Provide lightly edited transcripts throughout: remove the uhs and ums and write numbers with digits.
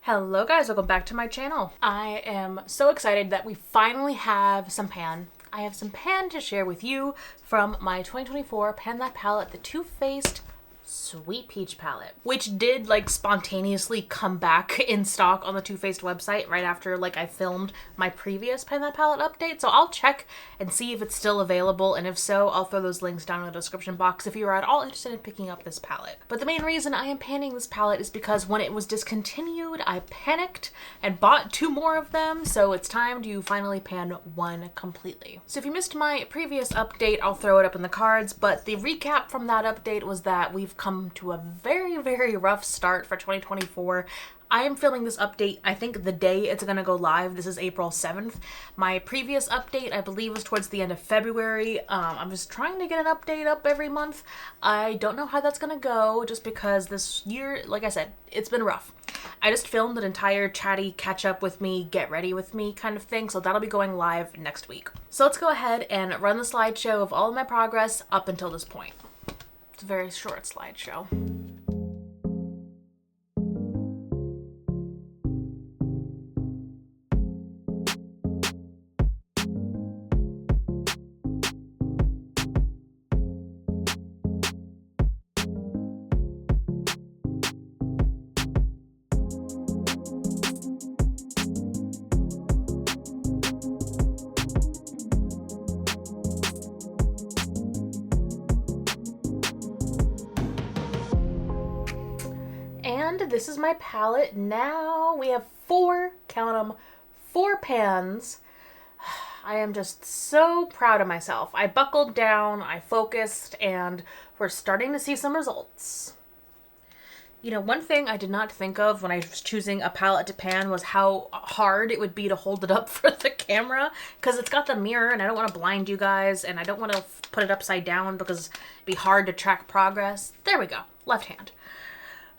Hello guys, welcome back to my channel. I am so excited that we finally have some pan. I have some pan to share with you from my 2024 Pan That Palette, the Too Faced Sweet Peach palette, which did spontaneously come back in stock on the Too Faced website right after I filmed my previous Pan That Palette update. So I'll check and see if it's still available, and if so, I'll throw those links down in the description box if you're at all interested in picking up this palette. But the main reason I am panning this palette is because when it was discontinued, I panicked and bought 2 more of them, so it's time to finally pan one completely. So if you missed my previous update, I'll throw it up in the cards, but the recap from that update was that we've come to a very rough start for 2024. I am filming this update, I think the day it's gonna go live. This is April 7th. My previous update, I believe, was towards the end of February. I'm just trying to get an update up every month. I don't know how that's gonna go, just because this year, like I said, it's been rough. I just filmed an entire chatty catch up with me, get ready with me kind of thing, so that'll be going live next week. So let's go ahead and run the slideshow of all of my progress up until this point. It's a very short slideshow. And this is my palette now. We have 4, count them, 4 pans. I am just so proud of myself. I buckled down, I focused, and we're starting to see some results. You know, one thing I did not think of when I was choosing a palette to pan was how hard it would be to hold it up for the camera, because it's got the mirror and I don't want to blind you guys, and I don't want to put it upside down because it'd be hard to track progress. There we go, left hand.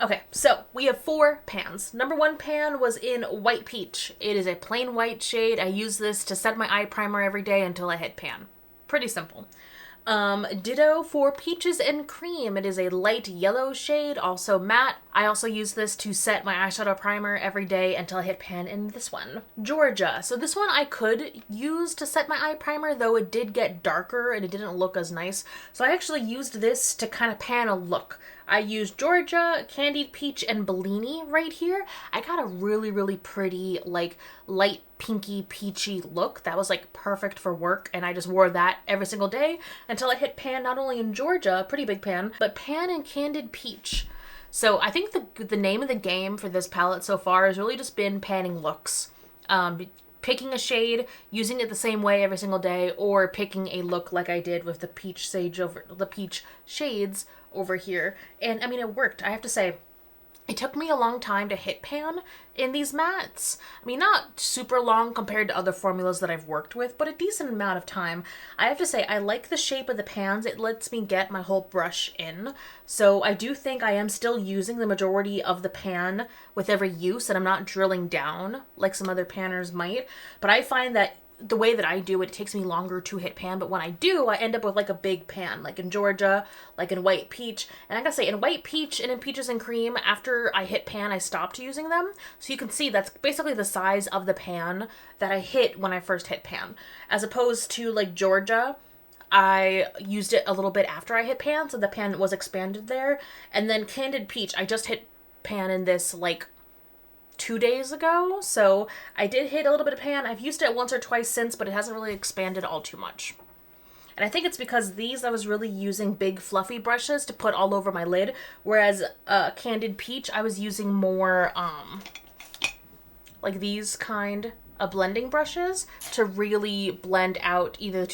Okay, so we have 4 pans. Number 1 pan was in White Peach. It is a plain white shade. I use this to set my eye primer every day until I hit pan. Pretty simple. Ditto for Peaches and Cream. It is a light yellow shade, also matte. I also use this to set my eyeshadow primer every day until I hit pan in this one. Georgia. So this one I could use to set my eye primer, though it did get darker and it didn't look as nice. So I actually used this to kind of pan a look. I used Georgia, Candied Peach, and Bellini right here. I got a really pretty, light pinky peachy look that was perfect for work, and I just wore that every single day until I hit pan not only in Georgia, pretty big pan, but pan in Candied Peach. So I think the name of the game for this palette so far has really just been panning looks. Picking a shade, using it the same way every single day, or picking a look like I did with the peach shades over here. And I mean, it worked. I have to say, it took me a long time to hit pan in these mattes. I mean, not super long compared to other formulas that I've worked with, but a decent amount of time. I have to say, I like the shape of the pans. It lets me get my whole brush in. So I do think I am still using the majority of the pan with every use, and I'm not drilling down like some other panners might. But I find that the way that I do it, it takes me longer to hit pan, but when I do, I end up with a big pan, like in Georgia, like in White Peach. And I gotta say, in White Peach and in Peaches and Cream, after I hit pan, I stopped using them. So you can see that's basically the size of the pan that I hit when I first hit pan. As opposed to Georgia, I used it a little bit after I hit pan, so the pan was expanded there. And then Candied Peach, I just hit pan in this 2 days ago, so I did hit a little bit of pan. I've used it once or twice since, but it hasn't really expanded all too much. And I think it's because I was really using big fluffy brushes to put all over my lid, whereas Candied Peach, I was using more these kind of blending brushes to really blend out either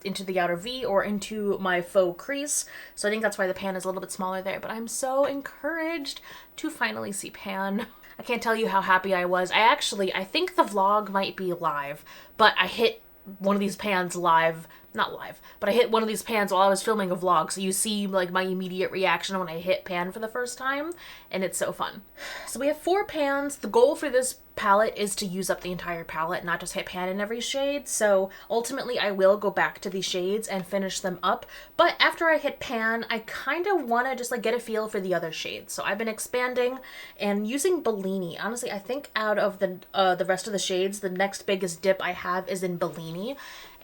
into the outer V or into my faux crease. So I think that's why the pan is a little bit smaller there, but I'm so encouraged to finally see pan. I can't tell you how happy I was. I think the vlog might be live, but I hit one of these pans live not live, but I hit one of these pans while I was filming a vlog, so you see like my immediate reaction when I hit pan for the first time, and it's so fun. So we have 4 pans. The goal for this palette is to use up the entire palette, not just hit pan in every shade, so ultimately I will go back to these shades and finish them up, but after I hit pan, I kind of want to just like get a feel for the other shades. So I've been expanding and using Bellini. Honestly, I think out of the rest of the shades, the next biggest dip I have is in Bellini.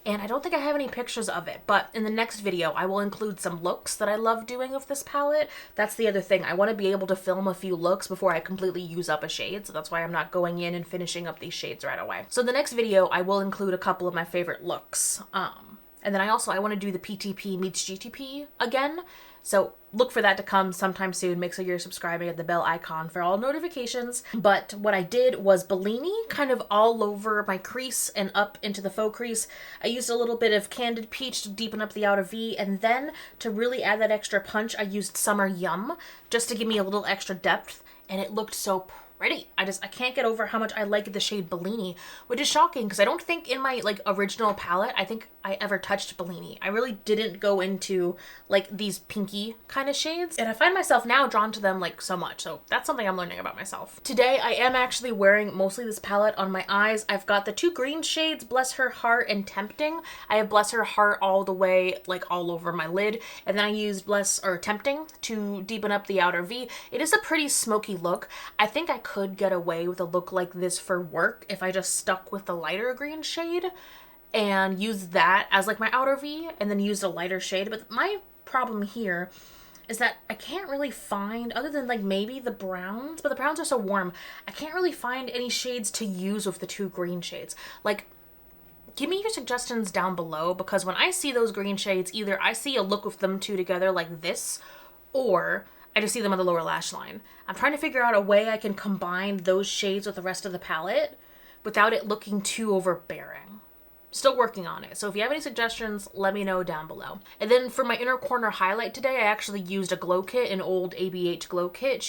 And I don't think I have any pictures of it, but in the next video, I will include some looks that I love doing of this palette. That's the other thing. I want to be able to film a few looks before I completely use up a shade, so that's why I'm not going in and finishing up these shades right away. So the next video, I will include a couple of my favorite looks. And then I want to do the PTP meets GTP again. So look for that to come sometime soon. Make sure you're subscribing at the bell icon for all notifications. But what I did was Bellini kind of all over my crease and up into the faux crease. I used a little bit of Candid Peach to deepen up the outer V, and then to really add that extra punch, I used Summer Yum just to give me a little extra depth, and it looked so pretty. I can't get over how much I like the shade Bellini, which is shocking because I don't think in my like original palette I think I ever touched Bellini. I really didn't go into like these pinky kind of shades, and I find myself now drawn to them like so much. So that's something I'm learning about myself. Today I am actually wearing mostly this palette on my eyes. I've got the 2 green shades, Bless Her Heart and Tempting. I have Bless Her Heart all the way like all over my lid, and then I used Tempting to deepen up the outer V. It is a pretty smoky look. I think I could get away with a look like this for work if I just stuck with the lighter green shade and used that as like my outer V and then used a lighter shade. But my problem here is that I can't really find, other than like maybe the browns, but the browns are so warm, I can't really find any shades to use with the 2 green shades. Like, give me your suggestions down below, because when I see those green shades, either I see a look with them 2 together like this, or I just see them on the lower lash line. I'm trying to figure out a way I can combine those shades with the rest of the palette without it looking too overbearing. Still working on it. So if you have any suggestions, let me know down below. And then for my inner corner highlight today, I actually used a glow kit, an old ABH glow kit.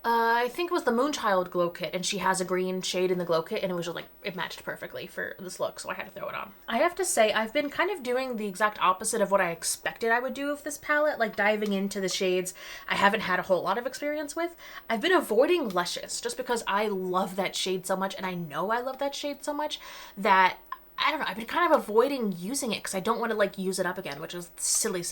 I think it was the Moonchild glow kit, and she has a green shade in the glow kit, and it was just like, it matched perfectly for this look, so I had to throw it on. I have to say, I've been kind of doing the exact opposite of what I expected I would do with this palette, like diving into the shades I haven't had a whole lot of experience with. I've been avoiding Luscious just because I love that shade so much, and I know I love that shade so much that I don't know, I've been kind of avoiding using it because I don't want to like use it up again, which is silly.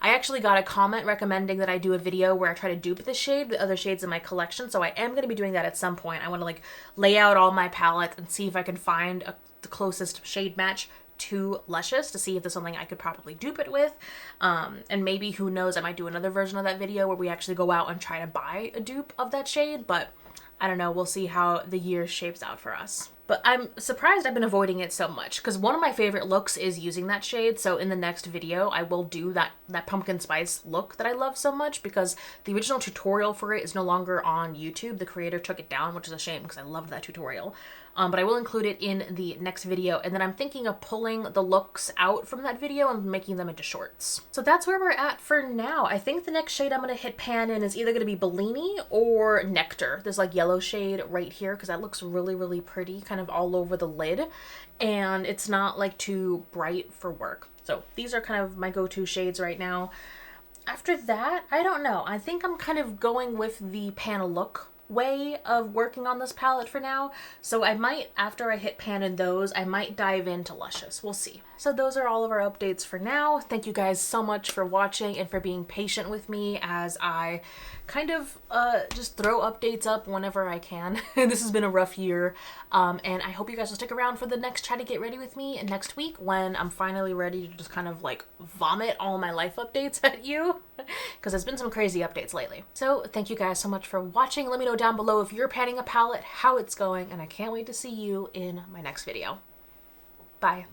I actually got a comment recommending that I do a video where I try to dupe this shade with other shades in my collection, so I am going to be doing that at some point. I want to like lay out all my palettes and see if I can find the closest shade match to Luscious to see if there's something I could probably dupe it with. And maybe, who knows, I might do another version of that video where we actually go out and try to buy a dupe of that shade, but I don't know, we'll see how the year shapes out for us. But I'm surprised I've been avoiding it so much, because one of my favorite looks is using that shade. So in the next video, I will do that pumpkin spice look that I love so much, because the original tutorial for it is no longer on YouTube. The creator took it down, which is a shame because I loved that tutorial. But I will include it in the next video. And then I'm thinking of pulling the looks out from that video and making them into shorts. So that's where we're at for now. I think the next shade I'm going to hit pan in is either going to be Bellini or Nectar. This like yellow shade right here, because that looks really pretty, kind of all over the lid. And it's not like too bright for work. So these are kind of my go-to shades right now. After that, I don't know. I think I'm kind of going with the pan look way of working on this palette for now. So I might, after I hit pan in those, I might dive into Luscious. We'll see. So those are all of our updates for now. Thank you guys so much for watching and for being patient with me as I kind of just throw updates up whenever I can. This has been a rough year, and I hope you guys will stick around for the next Try to Get Ready with me next week, when I'm finally ready to just kind of like vomit all my life updates at you, because there's been some crazy updates lately. So thank you guys so much for watching. Let me know down below if you're panning a palette, how it's going, and I can't wait to see you in my next video. Bye.